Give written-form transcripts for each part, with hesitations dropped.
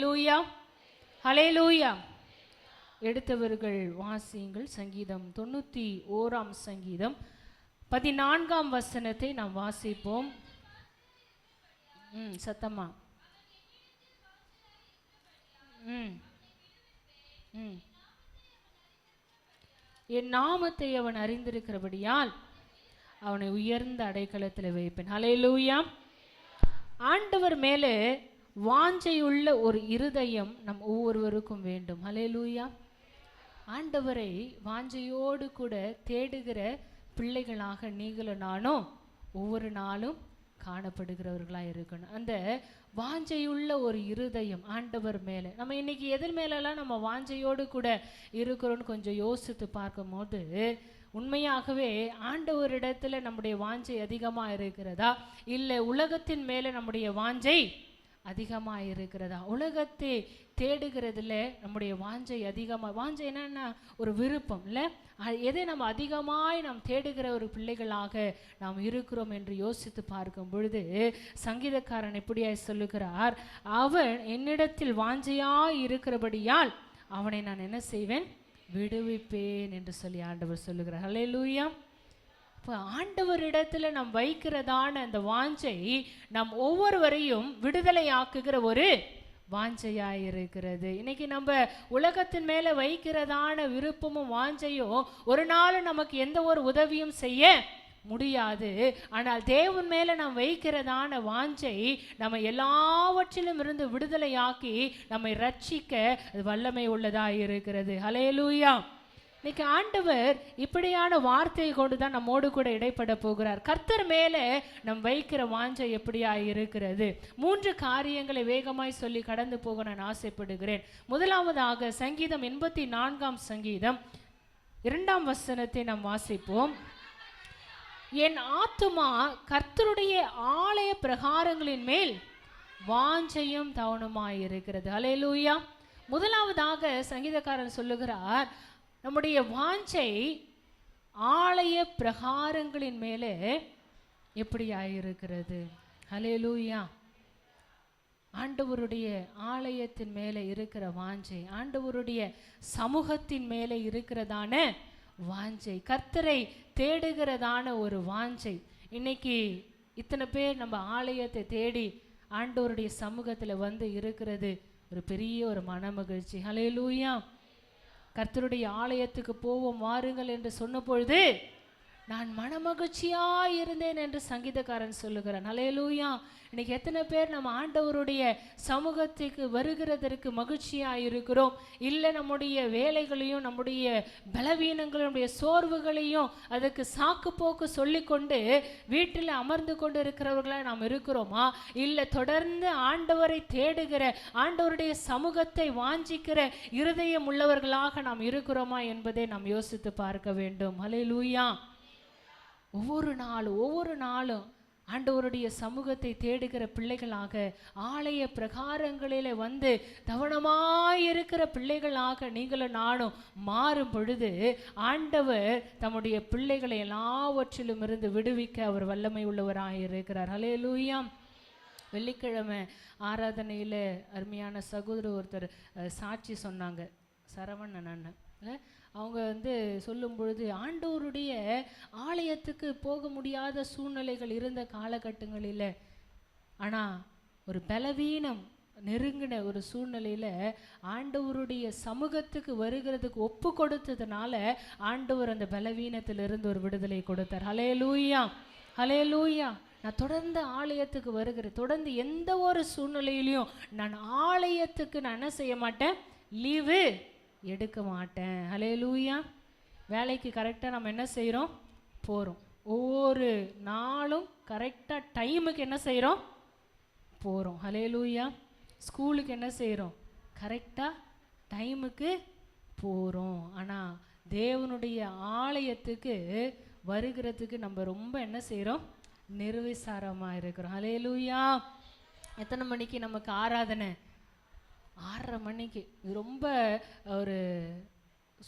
ஹல்லேலூயா, ஹல்லேலூயா. எடுத்தவர்கள் வாசியுங்கள். சங்கீதம் 91 சங்கீதம் 14 வசனத்தை நாம் வாசிப்போம். சத்தமா. என் நாமத்தை அவன் அறிந்திருக்கிறபடியால் அவனை உயர்ந்த அடைக்கலத்தில் வைப்பேன். ஹல்லேலூயா. ஆண்டவர் மேலே வாஞ்சையுள்ள ஒரு இருதயம் நம் ஒவ்வொருவருக்கும் வேண்டும். ஹல்லேலூயா. ஆண்டவரை வாஞ்சையோடு கூட தேடுகிற பிள்ளைகளாக நீங்களும் நானும் ஒவ்வொரு நாளும் காணப்படுகிறவர்களாக இருக்கணும். அந்த வாஞ்சையுள்ள ஒரு இருதயம் ஆண்டவர் மேலே. நம்ம இன்னைக்கு எதிர் மேலெல்லாம் நம்ம வாஞ்சையோடு கூட இருக்கிறோன்னு கொஞ்சம் யோசித்து பார்க்கும் போது உண்மையாகவே ஆண்டவரிடத்துல நம்முடைய வாஞ்சை அதிகமாக இருக்கிறதா, இல்லை உலகத்தின் மேலே நம்முடைய வாஞ்சை அதிகமாக இருக்கிறதா? உலகத்தை தேடுகிறதுல நம்முடைய வாஞ்சை அதிகமாக. வாஞ்சை என்னன்னா ஒரு விருப்பம் இல்லை, எதை நம்ம அதிகமாய் நாம் தேடுகிற ஒரு பிள்ளைகளாக நாம் இருக்கிறோம் என்று யோசித்து பார்க்கும் பொழுது சங்கீதக்காரன் எப்படியாய் சொல்லுகிறார், அவன் என்னிடத்தில் வாஞ்சையாய் இருக்கிறபடியால் அவனை நான் என்ன செய்வேன், விடுவிப்பேன் என்று சொல்லி ஆண்டவர் சொல்லுகிறார். ஹல்லேலூயா. இப்போ ஆண்டவரிடத்துல நாம் வைக்கிறதான அந்த வாஞ்சை நம் ஒவ்வொருவரையும் விடுதலை ஆக்குகிற ஒரு வாஞ்சையாக இருக்கிறது. இன்னைக்கு நம்ம உலகத்தின் மேலே வைக்கிறதான விருப்பமும் வாஞ்சையும் ஒரு நாள் நமக்கு எந்த ஒரு உதவியும் செய்ய முடியாது. ஆனால் தேவன் மேலே நாம் வைக்கிறதான வாஞ்சை நம்ம எல்லாவற்றிலும் இருந்து விடுதலையாக்கி நம்மை ரட்சிக்க அது வல்லமை உள்ளதாக இருக்கிறது. ஹல்லேலூயா. இன்னைக்கு ஆண்டவர் இப்படியான வார்த்தையை கொண்டு தான் நம்மோடு கூட இடைப்பட போகிறார். கர்த்தர் மேலே நம் வைக்கிற வாஞ்சை எப்படியா இருக்கிறது? 3 காரியங்களை வேகமாய் சொல்லி கடந்து போக நான் ஆசைப்படுகிறேன். முதலாவதாக சங்கீதம் 84 சங்கீதம் 2 வசனத்தை நாம் வாசிப்போம். என் ஆத்துமா கர்த்தருடைய ஆலய பிரகாரங்களின் மேல் வாஞ்சையும் தவனமாய் இருக்கிறது. ஹல்லேலூயா. முதலாவதாக சங்கீதக்காரன் சொல்லுகிறார், நம்முடைய வாஞ்சை ஆலய பிரகாரங்களின் மேலே எப்படி ஆயிருக்கிறது? ஹல்லேலூயா. ஆண்டவருடைய ஆலயத்தின் மேலே இருக்கிற வாஞ்சை, ஆண்டவருடைய சமூகத்தின் மேலே இருக்கிறதான வாஞ்சை, கர்த்தரை தேடுகிறதான ஒரு வாஞ்சை. இன்னைக்கு இத்தனை பேர் நம்ம ஆலயத்தை தேடி ஆண்டவருடைய சமூகத்தில் வந்து இருக்கிறது ஒரு பெரிய ஒரு மன மகிழ்ச்சி. ஹல்லேலூயா. கர்த்தருடைய ஆலயத்துக்கு போவோம் வாருங்கள் என்று சொன்ன பொழுது நான் மனமகிழ்ச்சியாக இருந்தேன் என்று சங்கீதக்காரன் சொல்லுகிறான். ஹல்லேலூயா. இன்னைக்கு எத்தனை பேர் நம்ம ஆண்டவருடைய சமூகத்துக்கு வருகிறதற்கு மகிழ்ச்சியாக இருக்கிறோம்? இல்லை நம்முடைய வேலைகளையும் நம்முடைய பலவீனங்களையும் நம்முடைய சோர்வுகளையும் அதுக்கு சாக்கு போக்கு சொல்லிக்கொண்டு வீட்டில் அமர்ந்து கொண்டு இருக்கிறவர்களாக நாம் இருக்கிறோமா? இல்லை தொடர்ந்து ஆண்டவரை தேடுகிற ஆண்டவருடைய சமூகத்தை வாஞ்சிக்கிற இருதயம் உள்ளவர்களாக நாம் இருக்கிறோமா என்பதை நாம் யோசித்து பார்க்க வேண்டும். ஹல்லேலூயா. ஒவ்வொரு நாளும் ஆண்டவருடைய சமூகத்தை தேடுகிற பிள்ளைகளாக ஆலய பிரகாரங்களில் வந்து கவனமாயிருக்கிற பிள்ளைகளாக நீங்களும் நானும் மாறும் பொழுது ஆண்டவர் தம்முடைய பிள்ளைகளை எல்லாவற்றிலும் இருந்து விடுவிக்க அவர் வல்லமை உள்ளவராக இருக்கிறார். ஹல்லேலூயா. வெள்ளிக்கிழமை ஆராதனையில் அருமையான சகோதரர் ஒருத்தர் சாட்சி சொன்னாங்க, சரவணன் அண்ணன். அவங்க வந்து சொல்லும் பொழுது ஆண்டவருடைய ஆலயத்துக்கு போக முடியாத சூழ்நிலைகள் இருந்த காலகட்டங்களில், ஆனால் ஒரு பலவீனம் நெருங்கின ஒரு சூழ்நிலையில் ஆண்டவருடைய சமூகத்துக்கு வருகிறதுக்கு ஒப்பு கொடுத்ததுனால ஆண்டவர் அந்த பலவீனத்திலிருந்து ஒரு விடுதலை கொடுத்தார். ஹல்லேலூயா, ஹல்லேலூயா. நான் தொடர்ந்து ஆலயத்துக்கு வருகிறேன், தொடர்ந்து எந்த ஒரு சூழ்நிலையிலையும் நான் ஆலயத்துக்கு நான் என்ன செய்ய மாட்டேன், லீவு எடுக்க மாட்டேன். ஹல்லேலூயா. வேலைக்கு கரெக்டாக நம்ம என்ன செய்கிறோம், போகிறோம். ஒவ்வொரு நாளும் கரெக்டாக டைமுக்கு என்ன செய்கிறோம், போகிறோம். ஹல்லேலூயா. ஸ்கூலுக்கு என்ன செய்கிறோம், கரெக்டாக டைமுக்கு போகிறோம். ஆனால் தேவனுடைய ஆலயத்துக்கு வருகிறதுக்கு நம்ம ரொம்ப என்ன செய்கிறோம், நிர்விசாரமாக இருக்கிறோம். ஹல்லேலூயா. எத்தனை மணிக்கு நமக்கு ஆராதனை? 6:30 மணிக்கு. இது ரொம்ப ஒரு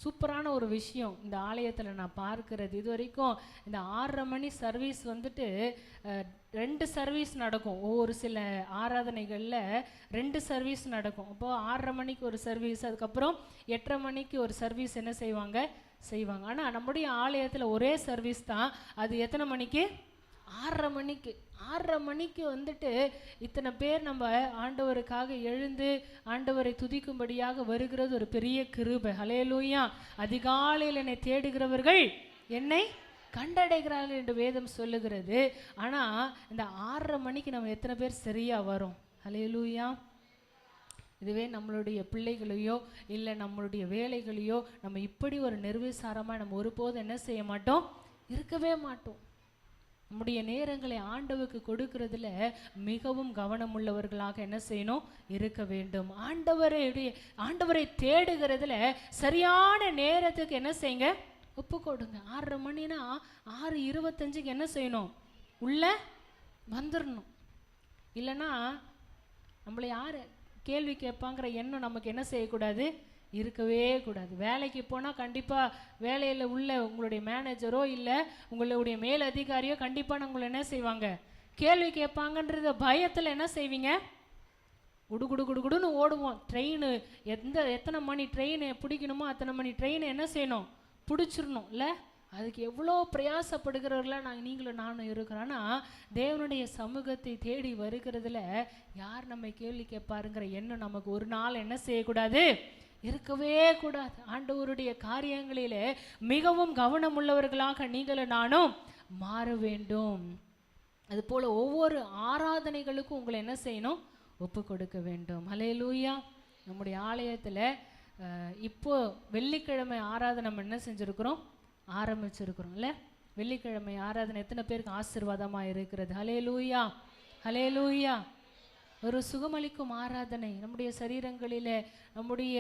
சூப்பரான ஒரு விஷயம் இந்த ஆலயத்தில் நான் பார்க்கிறது. இது வரைக்கும் இந்த 6:30 மணி சர்வீஸ் வந்துட்டு 2 சர்வீஸ் நடக்கும். ஒவ்வொரு சில ஆராதனைகளில் 2 சர்வீஸ் நடக்கும். அப்போது 6:30 மணிக்கு ஒரு சர்வீஸ், அதுக்கப்புறம் 8:30 மணிக்கு ஒரு சர்வீஸ் என்ன செய்வாங்க. ஆனால் நம்முடைய ஆலயத்தில் ஒரே சர்வீஸ் தான். அது எத்தனை மணிக்கு? 6:30 மணிக்கு. 6:30 மணிக்கு வந்துட்டு இத்தனை பேர் நம்ம ஆண்டவருக்காக எழுந்து ஆண்டவரை துதிக்கும்படியாக வருகிறது ஒரு பெரிய கிருபை. ஹல்லேலூயா. அதிகாலையில் என்னை தேடுகிறவர்கள் என்னை கண்டடைகிறார்கள் என்று வேதம் சொல்லுகிறது. ஆனால் இந்த 6:30 மணிக்கு நம்ம எத்தனை பேர் சரியாக வரோம்? ஹல்லேலூயா. இதுவே நம்மளுடைய பிள்ளைகளையோ இல்லை நம்மளுடைய வேலைகளையோ நம்ம இப்படி ஒரு நிர்விசாரமாக நம்ம ஒருபோதும் என்ன செய்ய மாட்டோம், இருக்கவே மாட்டோம். நம்முடைய நேரங்களை ஆண்டவருக்கு கொடுக்கறதுல மிகவும் கவனம் உள்ளவர்களாக என்ன செய்யணும், இருக்க வேண்டும். ஆண்டவரை தேடுகிறதுல சரியான நேரத்துக்கு என்ன செய்யுங்க, ஒப்பு கொடுங்க. 6:30 மணினா 6:25க்கு என்ன செய்யணும், உள்ள வந்துடணும். இல்லைன்னா நம்மளை யார் கேள்வி கேட்பாங்கிற எண்ணம் நமக்கு என்ன செய்யக்கூடாது, இருக்கவே கூடாது. வேலைக்கு போனால் கண்டிப்பாக வேலையில் உள்ள உங்களுடைய மேனேஜரோ இல்லை உங்களுடைய மேல் அதிகாரியோ கண்டிப்பாக உங்களை என்ன செய்வாங்க, கேள்வி கேட்பாங்கன்றத பயத்தில் என்ன செய்வீங்க, குடுன்னு ஓடுவோம். ட்ரெயின் எத்தனை மணி ட்ரெயின் பிடிக்கணுமோ அத்தனை மணி ட்ரெயினை என்ன செய்யணும், பிடிச்சிடணும் இல்லை. அதுக்கு எவ்வளோ பிரயாசப்படுகிறவர்களாக நீங்களும் நானும் இருக்கிறோம். ஆனால் தேவனுடைய சமூகத்தை தேடி வருகிறதுல யார் நம்ம கேள்வி கேட்பாருங்கிற எண்ணம் நமக்கு ஒரு நாள் என்ன செய்யக்கூடாது, இருக்கவே கூடாது. ஆண்டவருடைய காரியங்களிலே மிகவும் கவனம் உள்ளவர்களாக நீங்களும் நானும் மாற வேண்டும். அதுபோல் ஒவ்வொரு ஆராதனைகளுக்கும் உங்களை என்ன செய்யணும், ஒப்பு கொடுக்க வேண்டும். ஹல்லேலூயா. நம்முடைய ஆலயத்தில் இப்போ வெள்ளிக்கிழமை ஆராதனை நம்ம என்ன செஞ்சுருக்கிறோம், ஆரம்பிச்சிருக்கிறோம் இல்லை. வெள்ளிக்கிழமை ஆராதனை எத்தனை பேருக்கு ஆசீர்வாதமாக இருக்கிறது. ஹல்லேலூயா, ஹல்லேலூயா. ஒரு சுகமளிக்கும் ஆராதனை. நம்முடைய சரீரங்களில் நம்முடைய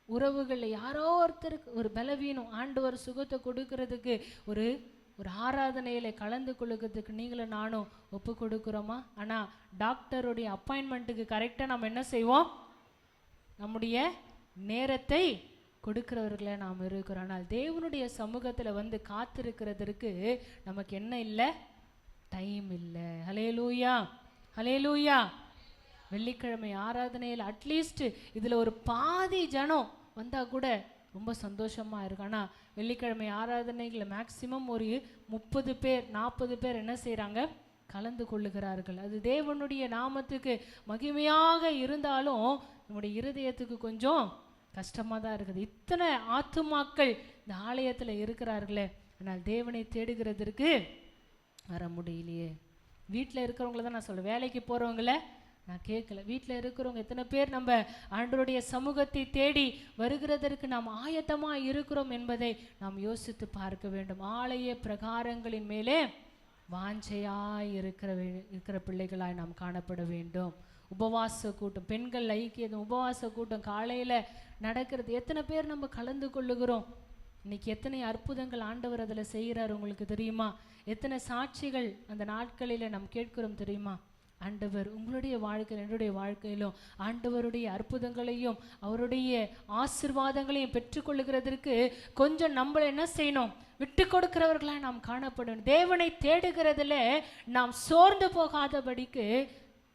உறவுகளில் யாரோ ஒருத்தருக்கு ஒரு பலவீனம், ஆண்டவர் சுகத்தை கொடுக்கறதுக்கு ஒரு ஆராதனையில் கலந்து கொள்ளுறதுக்கு நீங்களும் நானும் ஒப்பு கொடுக்குறோமா? ஆனால் டாக்டருடைய அப்பாயின்மெண்ட்டுக்கு கரெக்டாக நம்ம என்ன செய்வோம், நம்முடைய நேரத்தை கொடுக்கிறவர்களை நாம் இருக்கிறோம். ஆனால் தேவனுடைய சமூகத்தில் வந்து காத்திருக்கிறதுக்கு நமக்கு என்ன இல்லை, டைம் இல்லை. ஹல்லேலூயா, ஹல்லேலூயா. வெள்ளிக்கிழமை ஆராதனையில் அட்லீஸ்ட் இதில் ஒரு பாதி ஜனம் வந்தால் கூட ரொம்ப சந்தோஷமாக இருக்கும். ஆனால் வெள்ளிக்கிழமை ஆராதனைகளில் மேக்சிமம் ஒரு 30 பேர் 40 பேர் என்ன செய்கிறாங்க, கலந்து கொள்ளுகிறார்கள். அது தேவனுடைய நாமத்துக்கு மகிமையாக இருந்தாலும் நம்முடைய இருதயத்துக்கு கொஞ்சம் கஷ்டமாக தான் இருக்குது. இத்தனை ஆத்துமாக்கள் இந்த ஆலயத்தில் இருக்கிறார்களே, ஆனால் தேவனை தேடுகிறதற்கு வர முடியலையே. வீட்டில் இருக்கிறவங்கள தான் நான் சொல்கிறேன், வேலைக்கு போகிறவங்கள நான் கேட்கல. வீட்டில் இருக்கிறவங்க எத்தனை பேர் நம்ம ஆண்டவருடைய சமூகத்தை தேடி வருகிறதற்கு நாம் ஆயத்தமாக இருக்கிறோம் என்பதை நாம் யோசித்து பார்க்க வேண்டும். ஆலய பிரகாரங்களின் மேலே வாஞ்சையாய் இருக்கிற பிள்ளைகளாய் நாம் காணப்பட வேண்டும். உபவாச கூட்டம், பெண்கள் ஐக்கியம் உபவாச கூட்டம் காலையில் நடக்கிறது. எத்தனை பேர் நம்ம கலந்து கொள்ளுகிறோம்? இன்னைக்கு எத்தனை அற்புதங்கள் ஆண்டவர் அதில் செய்கிறார் உங்களுக்கு தெரியுமா? எத்தனை சாட்சிகள் அந்த நாட்களில் நாம் கேட்கிறோம் தெரியுமா? ஆண்டவர் உங்களுடைய வாழ்க்கையில் என்னுடைய வாழ்க்கையிலும் ஆண்டவருடைய அற்புதங்களையும் அவருடைய ஆசீர்வாதங்களையும் பெற்றுக்கொள்ளுகிறதற்கு கொஞ்சம் நம்மளை என்ன செய்யணும், விட்டு கொடுக்கிறவர்களாக நாம் காணப்படணும். தேவனை தேடுகிறதுல நாம் சோர்ந்து போகாதபடிக்கு,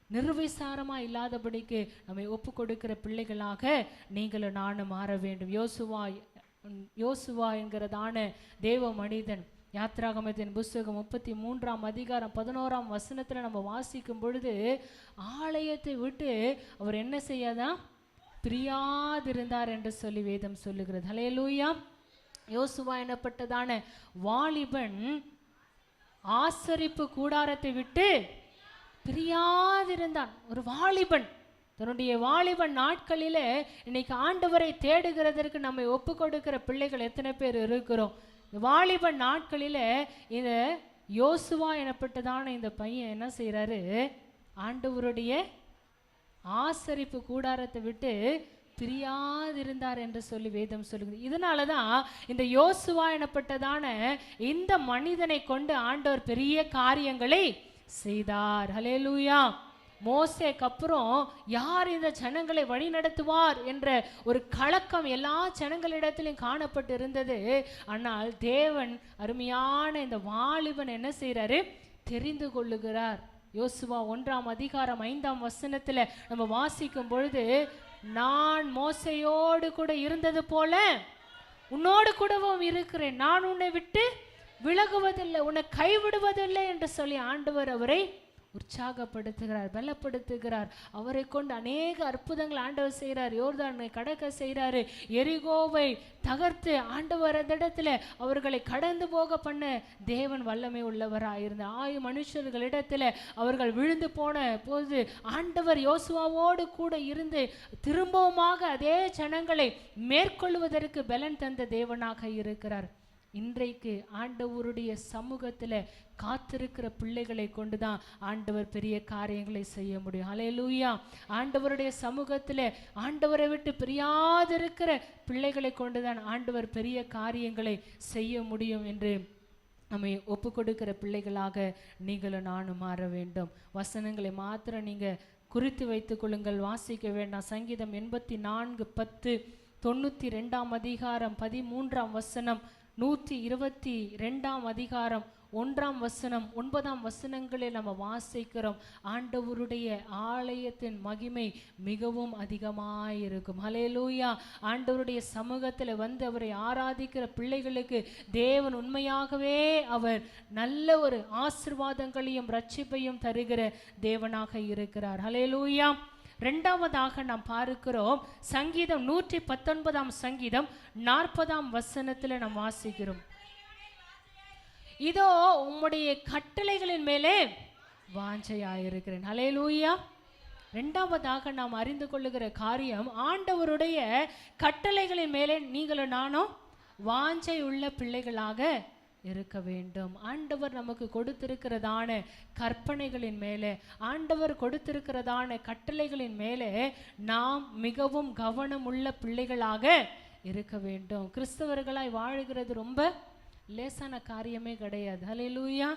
நிர்விசாரமாக இல்லாதபடிக்கு நம்மை ஒப்பு கொடுக்கிற பிள்ளைகளாக நீங்களும் நானும் மாற வேண்டும். யோசுவா என்கிறதான தேவ மனிதன் யாத்ராகமத்தின் புஸ்தகம் 33ஆம் அதிகாரம் 11ஆம் வசனத்தில் நம்ம வாசிக்கும் பொழுது ஆலயத்தை விட்டு அவர் என்ன செய்யாதான், பிரியாதிருந்தார் என்று சொல்லி வேதம் சொல்லுகிறது. ஹல்லேலூயா. யோசுவா எனப்பட்டதான வாலிபன் ஆசரிப்பு கூடாரத்தை விட்டு பிரியாதிருந்தான். ஒரு வாலிபன் தன்னுடைய வாலிபன் நாட்களில் இன்னைக்கு ஆண்டவரை தேடுகிறதற்கு நம்மை ஒப்பு கொடுக்கிற பிள்ளைகள் எத்தனை பேர் இருக்கிறோம்? வாலிபன் நாட்களில் இந்த யோசுவா எனப்பட்டதான இந்த பையன் என்ன செய்கிறாரு, ஆண்டவருடைய ஆசரிப்பு கூடாரத்தை விட்டு பிரியாதிருந்தார் என்று சொல்லி வேதம் சொல்லுகிறது. இதனால தான் இந்த யோசுவா எனப்பட்டதான இந்த மனிதனை கொண்டு ஆண்டவர் பெரிய காரியங்களை செய்தார். ஹல்லேலூயா. மோசேக்கு அப்புறம் யார் இந்த ஜனங்களை வழி நடத்துவார் என்ற ஒரு கலக்கம் எல்லா ஜனங்களிடத்திலும் காணப்பட்டு இருந்தது. ஆனால் தேவன் அருமையான இந்த வாலிபன் என்ன செய்யறாரு? தெரிந்து கொள்ளுகிறார். யோசுவா 1:5 நம்ம வாசிக்கும் பொழுது, நான் மோசையோடு கூட இருந்தது போல உன்னோடு கூடவும் இருக்கிறேன், நான் உன்னை விட்டு விலகுவதில்லை, உன்னை கைவிடுவதில்லை என்று சொல்லி ஆண்டவர் அவரை உற்சாகப்படுத்துகிறார், பலப்படுத்துகிறார். அவரை கொண்டு அநேக அற்புதங்கள் ஆண்டவர் செய்கிறார். யோர்தானை கடக்க செய்கிறாரு. எரிகோவை தகர்த்து ஆண்டவர் அந்த இடத்துல அவர்களை கடந்து போக பண்ண தேவன் வல்லமை உள்ளவராயிருந்த மனுஷர்களிடத்துல அவர்கள் விழுந்து போன போது ஆண்டவர் யோசுவாவோடு கூட இருந்து திரும்பவுமாக அதே ஜனங்களை மேற்கொள்வதற்கு பலன் தந்த தேவனாக இருக்கிறார். இன்றைக்கு ஆண்டவருடைய சமூகத்தில் காத்திருக்கிற பிள்ளைகளை கொண்டுதான் ஆண்டவர் பெரிய காரியங்களை செய்ய முடியும். ஹல்லேலூயா. ஆண்டவருடைய சமூகத்தில் ஆண்டவரை விட்டு பிரியாதிருக்கிற பிள்ளைகளை கொண்டுதான் ஆண்டவர் பெரிய காரியங்களை செய்ய முடியும் என்று நம்மை ஒப்பு கொடுக்கிற பிள்ளைகளாக நீங்களும் நானும் மாற வேண்டும். வசனங்களை மாத்திரம் நீங்க குறித்து வைத்துக் கொள்ளுங்கள், வாசிக்க வேண்டாம். சங்கீதம் 84:10, 92 13 வசனம், 122 1 9 நம்ம வாசிக்கிறோம். ஆண்டவருடைய ஆலயத்தின் மகிமை மிகவும் அதிகமாயிருக்கும். ஹல்லேலூயா. ஆண்டவருடைய சமூகத்தில் வந்து அவரை ஆராதிக்கிற பிள்ளைகளுக்கு தேவன் உண்மையாகவே அவர் நல்ல ஒரு ஆசீர்வாதங்களையும் ரட்சிப்பையும் தருகிற தேவனாக இருக்கிறார். ஹல்லேலூயா. இரண்டாவதாக நாம் பார்க்கிறோம், சங்கீதம் 119 சங்கீதம் 40 நாம் வாசிக்கிறோம். இதோ உம்முடைய கட்டளைகளின் மேலே வாஞ்சையாயிருக்கிறேன். ஹல்லேலூயா. இரண்டாவதாக நாம் அறிந்து கொள்ளுகிற காரியம், ஆண்டவருடைய கட்டளைகளின் மேலே நீங்களும் நானும் வாஞ்சை உள்ள பிள்ளைகளாக இருக்க வேண்டும். ஆண்டவர் நமக்கு கொடுத்திருக்கிறதான கற்பனைகளின் மேலே, ஆண்டவர் கொடுத்திருக்கிறதான கட்டளைகளின் மேலே நாம் மிகவும் கவனம் உள்ள பிள்ளைகளாக இருக்க வேண்டும். கிறிஸ்தவர்களாய் வாழுகிறது ரொம்ப லேசான காரியமே கிடையாது. ஹல்லேலூயா.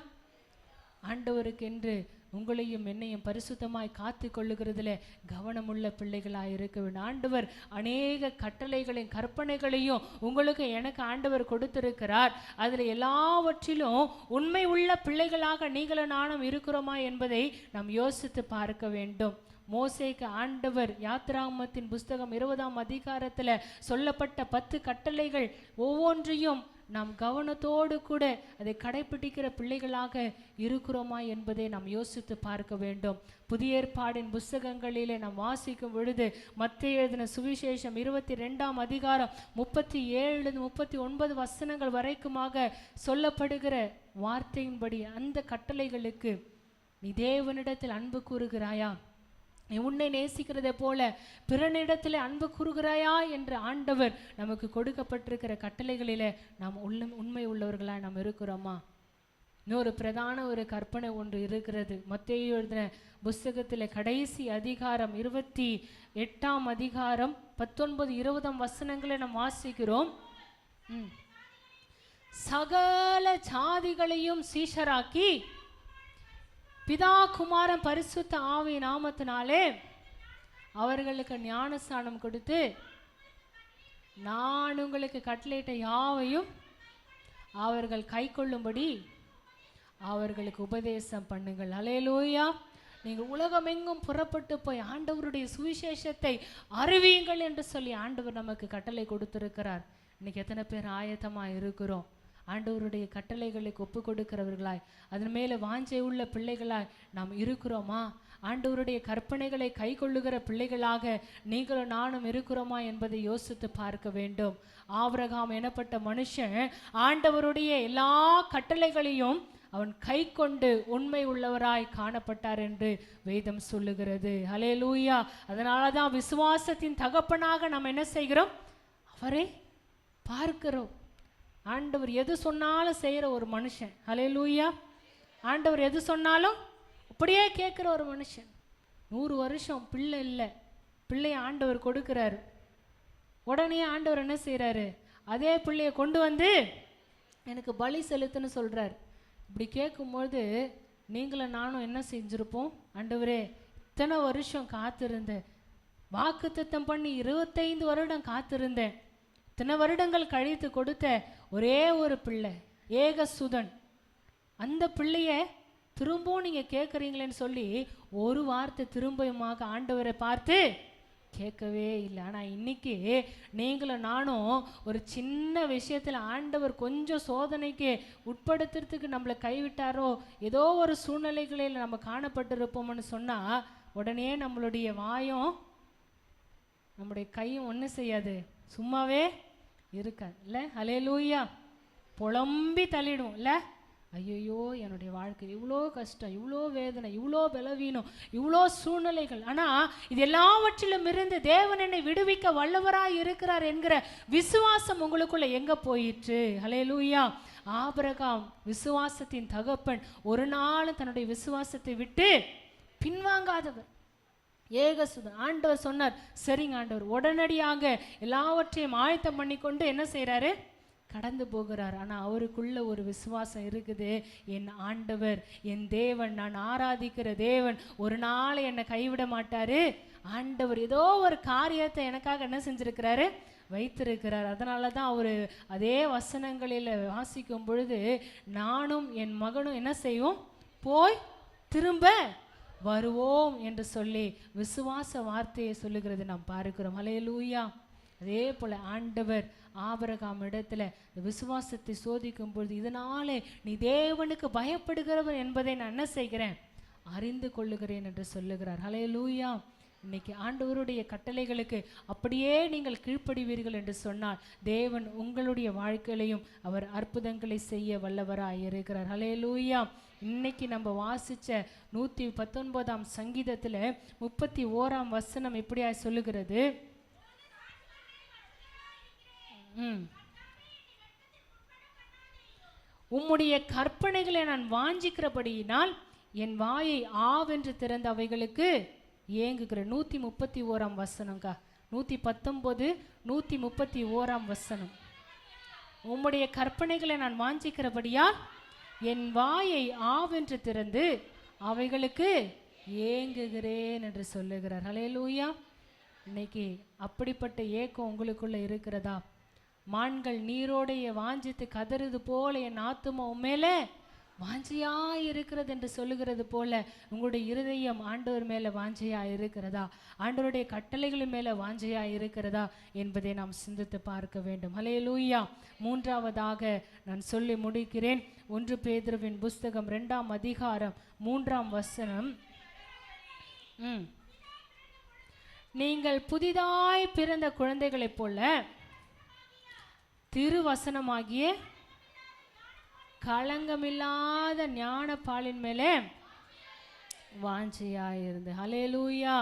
ஆண்டவருக்கு என்று உங்களையும் என்னையும் பரிசுத்தமாய் காத்து கொள்ளுகிறதுல கவனமுள்ள பிள்ளைகளாக இருக்க வேண்டும். ஆண்டவர் அநேக கட்டளைகளையும் கற்பனைகளையும் உங்களுக்கு எனக்கு ஆண்டவர் கொடுத்திருக்கிறார். அதில் எல்லாவற்றிலும் உண்மை உள்ள பிள்ளைகளாக நீங்களும் நானும் இருக்கிறோமா என்பதை நாம் யோசித்து பார்க்க வேண்டும். மோசேக்கு ஆண்டவர் யாத்ராகமத்தின் புஸ்தகம் 20 சொல்லப்பட்ட 10 கட்டளைகள் ஒவ்வொன்றையும் நாம் கவனத்தோடு கூட அதை கடைபிடிக்கிற பிள்ளைகளாக இருக்கிறோமா என்பதை நாம் யோசித்து பார்க்க வேண்டும். புதிய ஏற்பாடின் புஸ்தகங்களிலே நாம் வாசிக்கும் பொழுது, மத்தேயு எழுதின சுவிசேஷம் 22 37-39 வசனங்கள் வரைக்குமாக சொல்லப்படுகிற வார்த்தையின்படி அந்த கட்டளைகளுக்கு நீ தேவனிடத்தில் அன்பு கூறுகிறாயா, நீ உன்னை நேசிக்கிறதை போல பிறனிடத்தில் அன்பு கூறுகிறாயா என்று ஆண்டவர் நமக்கு கொடுக்கப்பட்டிருக்கிற கட்டளைகளிலே நாம் உண்மை உள்ளவர்களாக நாம் இருக்கிறோமா? இன்னொரு பிரதான ஒரு கற்பனை ஒன்று இருக்கிறது. மத்தேயு எழுதின புஸ்தகத்தில் கடைசி அதிகாரம் 28 19-20 வசனங்களை நாம் வாசிக்கிறோம். சகல ஜாதிகளையும் சீஷராக்கி பிதா குமாரன் பரிசுத்த ஆவி நாமத்தினாலே அவர்களுக்கு ஞானஸ்நானம் கொடுத்து, நான் உங்களுக்கு கட்டளையிட்ட யாவையும் அவர்கள் கை கொள்ளும்படி அவர்களுக்கு உபதேசம் பண்ணுங்கள். ஹல்லேலூயா. நீங்கள் உலகமெங்கும் புறப்பட்டு போய் ஆண்டவருடைய சுவிசேஷத்தை அறிவியுங்கள் என்று சொல்லி ஆண்டவர் நமக்கு கட்டளை கொடுத்திருக்கிறார். இன்னைக்கு எத்தனை பேர் ஆயத்தமாக இருக்கிறோம்? ஆண்டவருடைய கட்டளைகளுக்கு ஒப்பு கொடுக்கிறவர்களாய், அதன் மேலே வாஞ்சை உள்ள பிள்ளைகளாய் நாம் இருக்கிறோமா? ஆண்டவருடைய கற்பனைகளை கை கொள்ளுகிற பிள்ளைகளாக நீங்களும் நானும் இருக்கிறோமா என்பதை யோசித்து பார்க்க வேண்டும். ஆபிரகாம் எனப்பட்ட மனுஷன் ஆண்டவருடைய எல்லா கட்டளைகளையும் அவன் கை கொண்டு உண்மை உள்ளவராய் காணப்பட்டார் என்று வேதம் சொல்லுகிறது. ஹல்லேலூயா. அதனால தான் விசுவாசத்தின் தகப்பனாக நாம் என்ன செய்கிறோம்? அவரை பார்க்கிறோம். ஆண்டவர் எது சொன்னாலும் செய்கிற ஒரு மனுஷன். ஹல்லேலூயா. ஆண்டவர் எது சொன்னாலும் அப்படியே கேட்குற ஒரு மனுஷன். 100 வருஷம் பிள்ளை இல்லை, பிள்ளையை ஆண்டவர் கொடுக்குறாரு. உடனே ஆண்டவர் என்ன செய்கிறாரு? அதே பிள்ளையை கொண்டு வந்து எனக்கு பலி செலுத்துன்னு சொல்கிறார். இப்படி கேட்கும்போது நீங்களும் நானும் என்ன செஞ்சுருப்போம்? ஆண்டவரே, இத்தனை வருஷம் காத்திருந்தேன், வாக்குத்தத்தம் பண்ணி 25 வருடம் காத்திருந்தேன், இத்தனை வருடங்கள் கழித்து கொடுத்த ஒரே ஒரு பிள்ளை ஏகசுதன், அந்த பிள்ளைய திரும்பவும் நீங்கள் கேட்குறீங்களேன்னு சொல்லி ஒரு வார்த்தை திரும்பமாக ஆண்டவரை பார்த்து கேட்கவே இல்லை. ஆனால் இன்னைக்கு நீங்களும் நானும் ஒரு சின்ன விஷயத்தில் ஆண்டவர் கொஞ்சம் சோதனைக்கு உட்படுத்துறதுக்கு நம்மளை கைவிட்டாரோ, ஏதோ ஒரு சூழ்நிலைகளில் நம்ம காணப்பட்டிருப்போம்னு சொன்னால் உடனே நம்மளுடைய வாயும் நம்முடைய கையும் ஒன்றும் செய்யாது, சும்மாவே இருக்காது இல்லை. ஹல்லேலூயா. புலம்பி தள்ளிடும் இல்லை. ஐயோ என்னுடைய வாழ்க்கை இவ்வளோ கஷ்டம், இவ்வளோ வேதனை, இவ்வளோ பலவீனம், இவ்வளோ சூழ்நிலைகள், ஆனால் இது எல்லாவற்றிலும் இருந்து தேவன் என்னை விடுவிக்க வல்லவராய் இருக்கிறார் என்கிற விசுவாசம் உங்களுக்குள்ள எங்கே போயிற்று? ஹல்லேலூயா. ஆபிரகாம் விசுவாசத்தின் தகப்பன், ஒரு நாளும் தன்னுடைய விசுவாசத்தை விட்டு பின்வாங்காதவர். ஏகசுதன். ஆண்டவர் சொன்னார், சரிங்க ஆண்டவர், உடனடியாக எல்லாவற்றையும் ஆயத்தம் பண்ணி கொண்டு என்ன செய்கிறாரு? கடந்து போகிறார். ஆனால் அவருக்குள்ள ஒரு விசுவாசம் இருக்குது, என் ஆண்டவர், என் தேவன், நான் ஆராதிக்கிற தேவன் ஒரு நாள் என்னை கைவிட மாட்டாரு. ஆண்டவர் ஏதோ ஒரு காரியத்தை எனக்காக என்ன செஞ்சிருக்கிறாரு? வைத்திருக்கிறார். அதனால தான் அவர் அதே வசனங்களில் வாசிக்கும் பொழுது, நானும் என் மகனும் என்ன செய்வோம்? போய் திரும்ப வருவோம் என்று சொல்லி விசுவாச வார்த்தையை சொல்லுகிறது நாம் பார்க்கிறோம். ஹல்லேலூயா. அதே போல ஆண்டவர் ஆபிரகாம் இடத்துல விசுவாசத்தை சோதிக்கும் பொழுது, இதனாலே நீ தேவனுக்கு பயப்படுகிறவர் என்பதை நான் என்ன செய்கிறேன்? அறிந்து கொள்ளுகிறேன் என்று சொல்லுகிறார். ஹல்லேலூயா. இன்னைக்கு ஆண்டவருடைய கட்டளைகளுக்கு அப்படியே நீங்கள் கீழ்ப்படிவீர்கள் என்று சொன்னால் தேவன் உங்களுடைய வாழ்க்கையிலையும் அவர் அற்புதங்களை செய்ய வல்லவராய் இருக்கிறார். ஹல்லேலூயா. இன்னைக்கு நம்ம வாசிச்ச 119 சங்கீதத்தில் 31 வசனம் இப்படியா சொல்லுகிறது? உம்முடைய கற்பனைகளை நான் வாஞ்சிக்கிறபடியினால் என் வாயை ஆவென்று திறந்த அவைகளுக்கு ஏங்குகிற. 131 வசனம்க்கா. 119 131 வசனம். உம்முடைய கற்பனைகளை நான் வாஞ்சிக்கிறபடியால் என் வாயை ஆவென்று திறந்து அவைகளுக்கு ஏங்குகிறேன் என்று சொல்லுகிறார். ஹல்லேலூயா. இன்னைக்கு அப்படிப்பட்ட ஏக்கம் உங்களுக்குள்ள இருக்கிறதா? மான்கள் நீரோடைய வாஞ்சித்து கதறுது போல என் ஆத்துமா உண்மையில வாஞ்சையாய் இருக்கிறது என்று சொல்லுகிறது போல உங்களுடைய இருதயம் ஆண்டவர் மேலே வாஞ்சையாய் இருக்கிறதா? ஆண்டவருடைய கட்டளைகளின் மேலே வாஞ்சையாய் இருக்கிறதா என்பதை நாம் சிந்தித்து பார்க்க வேண்டும். ஹல்லேலூயா. மூன்றாவதாக நான் சொல்லி முடிக்கிறேன். 1 பேதுருவின் புஸ்தகம் 2ஆம் அதிகாரம் 3ஆம் வசனம். நீங்கள் புதிதாய் பிறந்த குழந்தைகளைப் போல திருவசனமாகிய களங்கமில்லாத ஞான பாலின் மேலே வாஞ்சையாயிருந்து. ஹல்லேலூயா.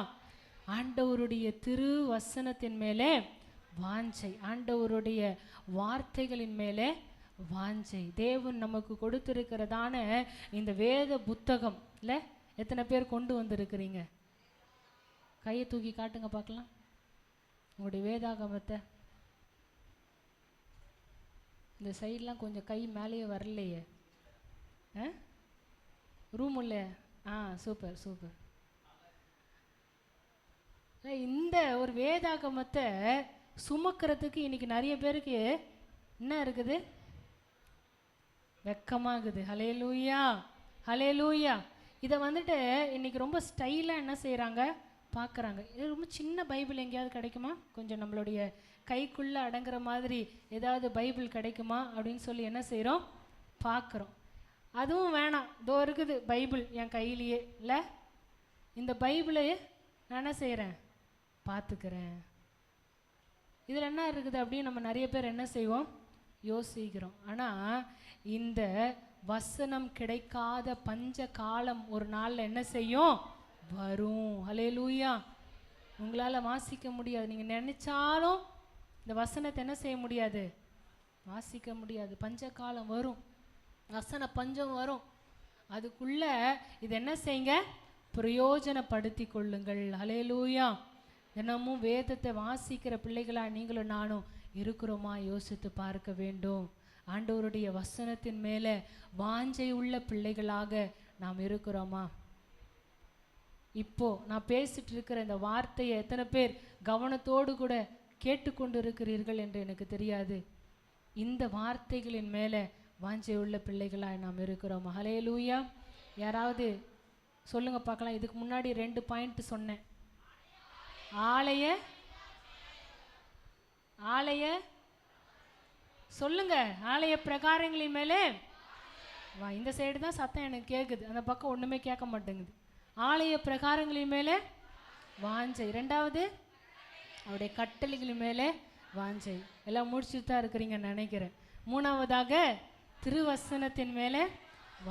ஆண்டவருடைய திருவசனத்தின் மேலே வாஞ்சை, ஆண்டவருடைய வார்த்தைகளின் மேலே வாஞ்சை. தேவன் நமக்கு கொடுத்திருக்கிறதான இந்த வேத புத்தகம் இல்லை, எத்தனை பேர் கொண்டு வந்திருக்கிறீங்க? கையை தூக்கி காட்டுங்க பார்க்கலாம் உங்களுடைய வேதாகமத்தை. இந்த சைட்லாம் கொஞ்சம் கை மேலேயே வரலையே. ரூம் உள்ள சூப்பர் சூப்பர். இந்த ஒரு வேதாகமத்தை சுமக்கிறதுக்கு இன்னைக்கு நிறைய பேருக்கு என்ன இருக்குது? வெக்கமாகுது. ஹல்லேலூயா. ஹல்லேலூயா. இதை வந்துட்டு இன்னைக்கு ரொம்ப ஸ்டைலாக என்ன செய்கிறாங்க? பார்க்குறாங்க. இது ரொம்ப சின்ன பைபிள் எங்கேயாவது கிடைக்குமா? கொஞ்சம் நம்மளுடைய கைக்குள்ளே அடங்குற மாதிரி ஏதாவது பைபிள் கிடைக்குமா அப்படின்னு சொல்லி என்ன செய்கிறோம்? பார்க்குறோம். அதுவும் வேணாம், இதோ இருக்குது பைபிள் என் கையிலேயே இல்லை, இந்த பைபிளை நான் என்ன செய்கிறேன்? பார்த்துக்கிறேன். இதில் என்ன இருக்குது அப்படின்னு நம்ம நிறைய பேர் என்ன செய்வோம்? யோசிக்கிறோம். ஆனால் இந்த வசனம் கிடைக்காத பஞ்ச காலம் ஒரு நாளில் என்ன செய்யும்? வரும். ஹல்லேலூயா. உங்களால் வாசிக்க முடியாது, நீங்கள் நினைச்சாலும் இந்த வசனத்தை என்ன செய்ய முடியாது? வாசிக்க முடியாது. பஞ்ச காலம் வரும், வசன பஞ்சம் வரும். அதுக்குள்ள இது என்ன செய்யுங்க? பிரயோஜனப்படுத்தி கொள்ளுங்கள். ஹல்லேலூயா. தினமும் வேதத்தை வாசிக்கிற பிள்ளைகளா நீங்களும் நானும் இருக்கிறோமா? யோசித்து பார்க்க வேண்டும். ஆண்டவருடைய வசனத்தின் மேலே வாஞ்சை உள்ள பிள்ளைகளாக நாம் இருக்கிறோமா? இப்போ நான் பேசிட்டு இருக்கிற இந்த வார்த்தையை எத்தனை பேர் கவனத்தோடு கூட கேட்டுக்கொண்டு இருக்கிறீர்கள் என்று எனக்கு தெரியாது. இந்த வார்த்தைகளின் மேலே வாஞ்சை உள்ள பிள்ளைகளாய் நாம் இருக்கிறோம். ஹல்லேலூயா. யாராவது சொல்லுங்க பார்க்கலாம். இதுக்கு முன்னாடி 2 பாயிண்ட் சொன்னேன். ஆலய சொல்லுங்க, ஆலய பிரகாரங்களின் மேலே வா. இந்த சைடு தான் சத்தம் எனக்கு கேட்குது, அந்த பக்கம் ஒன்றுமே கேட்க மாட்டேங்குது. ஆலய பிரகாரங்களின் மேலே வாஞ்சை. 2வது அவருடைய கட்டளைகளின் மேலே வாஞ்சை. எல்லாம் முடிச்சுட்டு தான் இருக்கிறீங்கன்னு நினைக்கிறேன். 3வதாக திருவசனத்தின் மேலே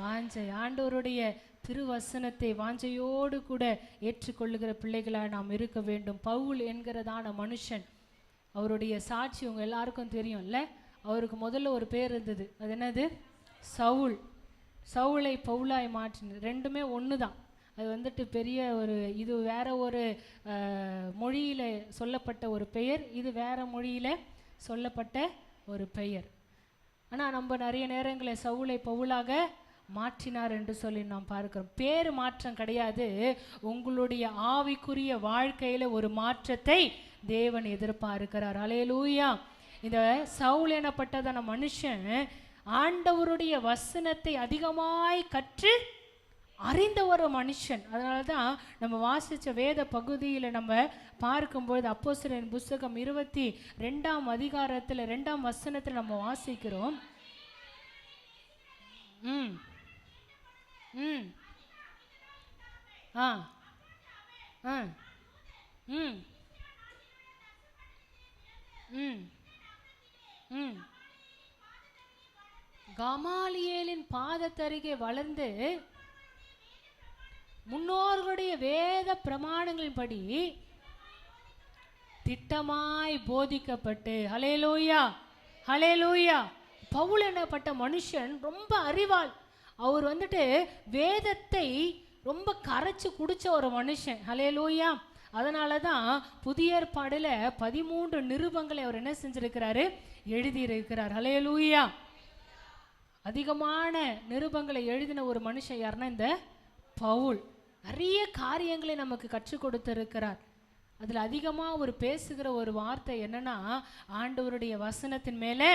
வாஞ்சை. ஆண்டவருடைய திருவசனத்தை வாஞ்சையோடு கூட ஏற்றுக்கொள்ளுகிற பிள்ளைகளாக நாம் இருக்க வேண்டும். பவுல் என்கிறதான மனுஷன், அவருடைய சாட்சி உங்கள் எல்லாருக்கும் தெரியும்ல. அவருக்கு முதல்ல ஒரு பேர் இருந்தது, அது என்னது? சவுல். சவுளை பவுலாய் மாற்றின. 2மே ஒன்று தான். அது வந்துட்டு பெரிய ஒரு, இது வேற ஒரு மொழியில் சொல்லப்பட்ட ஒரு பெயர், இது வேற மொழியில் சொல்லப்பட்ட ஒரு பெயர். ஆனால் நம்ம நிறைய நேரங்களில் சவுளை பவுலாக மாற்றினார் என்று சொல்லி நாம் பார்க்கிறோம். பேர் மாற்றம் கிடையாது, உங்களுடைய ஆவிக்குரிய வாழ்க்கையில் ஒரு மாற்றத்தை தேவன் எதிர்பார்க்கிறார். ஹல்லேலூயா. இந்த சவுல் எனப்பட்டதான மனுஷன் ஆண்டவருடைய வசனத்தை அதிகமாய் கற்று அறிந்த ஒரு மனுஷன். அதனால தான் நம்ம வாசித்த வேத பகுதியில் நம்ம பார்க்கும்பொழுது அப்போஸ்தலரின் புத்தகம் 22ஆம் அதிகாரத்தில் 2ஆம் வசனத்தில் நம்ம வாசிக்கிறோம். கமாலியேலின் பாதத்தருகே வளர்ந்து முன்னோர்களுடைய வேத பிரமாணங்களின்படி திட்டமாய் போதிக்கப்பட்டு. ஹல்லேலூயா, ஹல்லேலூயா. பவுல் என்னப்பட்ட மனுஷன் ரொம்ப அறிவாள். அவர் வந்துட்டு வேதத்தை ரொம்ப கரைச்சு குடிச்ச ஒரு மனுஷன். ஹல்லேலூயா. அதனால தான் புதிய ஏற்பாடில் 13 நிருபங்களை அவர் என்ன செஞ்சிருக்கிறாரு? எழுதியிருக்கிறார். ஹல்லேலூயா. அதிகமான நிருபங்களை எழுதின ஒரு மனுஷன் யாருன்னா இந்த பவுல். நிறைய காரியங்களை நமக்கு கற்றுக் கொடுத்திருக்கிறார். அதில் அதிகமாக அவர் பேசுகிற ஒரு வார்த்தை என்னன்னா, ஆண்டவருடைய வசனத்தின் மேலே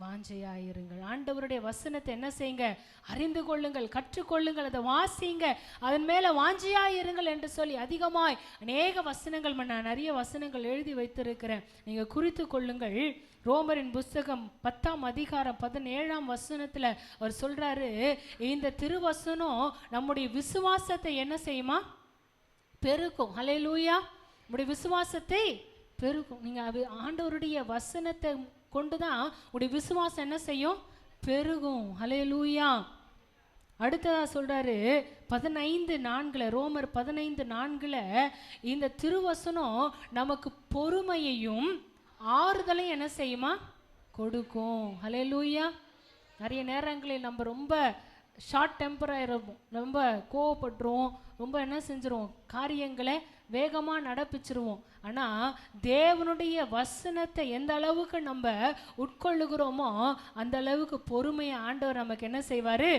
வாஞ்சையாயிருங்கள். ஆண்டவருடைய வசனத்தை என்ன செய்யுங்க? அறிந்து கொள்ளுங்கள், கற்றுக்கொள்ளுங்கள், அதை வாசிங்க, அதன் மேலே வாஞ்சையாயிருங்கள் என்று சொல்லி அதிகமாய் அநேக வசனங்கள், நான் நிறைய வசனங்கள் எழுதி வைத்திருக்கிறேன், நீங்கள் குறித்து கொள்ளுங்கள். ரோமரின் புஸ்தகம் 10ஆம் அதிகாரம் 17ஆம் வசனத்தில் அவர் சொல்றாரு, இந்த திருவசனம் நம்முடைய விசுவாசத்தை என்ன செய்யுமா? பெருக்கும். ஹல்லேலூயா. நம்முடைய விசுவாசத்தை பெருக்கும். நீங்கள் ஆண்டவருடைய வசனத்தை கொண்டு தான் உடைய விசுவாசம் என்ன செய்யும்? பெருகும். ஹல்லேலூயா. அடுத்ததாக சொல்றாரு 15:4, ரோமர் 15:4, இந்த திருவசனம் நமக்கு பொறுமையையும் ஆறுதலையும் என்ன செய்யுமா? கொடுக்கும். ஹல்லேலூயா. நிறைய நேரங்களில் நம்ம ரொம்ப ஷார்ட் டெம்பராக இருப்போம், ரொம்ப கோவப்படுறோம், ரொம்ப என்ன செஞ்சிருவோம்? காரியங்களை வேகமாக நடப்பிச்சிருவோம். ஆனால் தேவனுடைய வசனத்தை எந்த அளவுக்கு நம்ம உட்கொள்ளுகிறோமோ அந்த அளவுக்கு பொறுமையை ஆண்டவர் நமக்கு என்ன செய்வார்?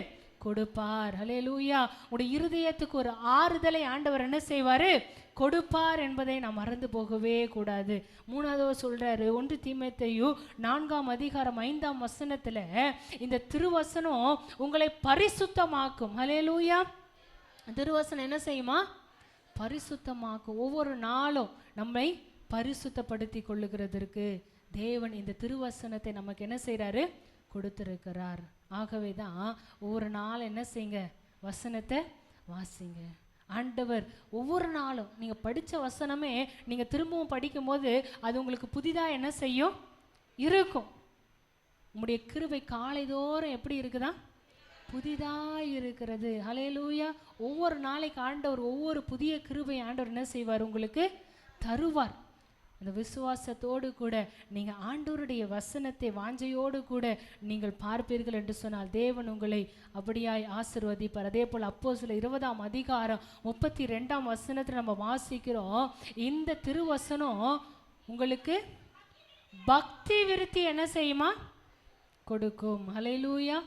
கொடுப்பார். ஹல்லேலூயா. உடைய இருதயத்துக்கு ஒரு ஆறுதலை ஆண்டவர் என்ன செய்வார்? கொடுப்பார் என்பதை நாம் மறந்து போகவே கூடாது. 3வது சொல்றாரு 1 தீமோத்தேயு 4ஆம் அதிகாரம் 5ஆம் வசனத்தில், இந்த திருவசனம் உங்களை பரிசுத்தமாக்கும். ஹல்லேலூயா. திருவசனம் என்ன செய்யுமா? பரிசுத்தமாக்கும். ஒவ்வொரு நாளும் நம்மை பரிசுத்தப்படுத்தி கொள்ளுகிறதற்கு தேவன் இந்த திருவசனத்தை நமக்கு என்ன செய்கிறாரு? கொடுத்திருக்கிறார். ஆகவே தான் ஒவ்வொரு நாள் என்ன செய்யுங்க? வசனத்தை வாசிங்க. ஆண்டவர் ஒவ்வொரு நாளும் நீங்கள் படித்த வசனமே நீங்கள் திரும்பவும் படிக்கும்போது அது உங்களுக்கு புதிதாக என்ன செய்யும்? இருக்கும். உங்களுடைய கிருபை காலைதோறும் எப்படி இருக்குதா? புதிதாக இருக்கிறது. ஹல்லேலூயா. ஒவ்வொரு நாளைக்கு ஆண்டவர் ஒவ்வொரு புதிய கிருபை ஆண்டவர் என்ன செய்வார்? உங்களுக்கு தருவார். அந்த விசுவாசத்தோடு கூட நீங்கள் ஆண்டவருடைய வசனத்தை வாஞ்சையோடு கூட நீங்கள் பார்ப்பீர்கள் என்று சொன்னால் தேவன் உங்களை அப்படியாய் ஆசீர்வதிப்பார். அதே போல் அப்போஸ்தலர் 20ஆம் அதிகாரம் 32ஆம் வசனத்தில் நம்ம வாசிக்கிறோம், இந்த திருவசனம் உங்களுக்கு பக்தி விருத்தி என்ன செய்யுமா? கொடுக்கும். ஹல்லேலூயா.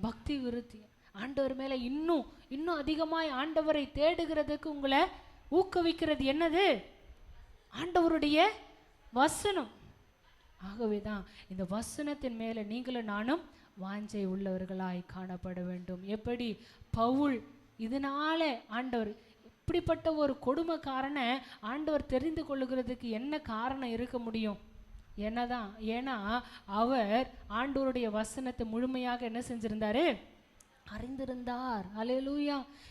பக்தி விருத்தி. ஆண்டவர் மேலே இன்னும் இன்னும் அதிகமாய் ஆண்டவரை தேடுகிறதுக்கு உங்களை ஊக்குவிக்கிறது என்னது? ஆண்டவருடைய வசனம். ஆகவேதான் இந்த வசனத்தின் மேலே நீங்களும் நானும் வாஞ்சை உள்ளவர்களாய் காணப்பட வேண்டும். எப்படி பவுல் இதனால ஆண்டவர் இப்படிப்பட்ட ஒரு கொடுமைக்காரனை ஆண்டவர் தெரிந்து கொள்ளுகிறதுக்கு என்ன காரணம் இருக்க முடியும்? ஏன்னா அவர் ஆண்டவருடைய வசனத்தை முழுமையாக என்ன செஞ்சிருந்தாரு? அறிந்திருந்தார். அல்லேலூயா.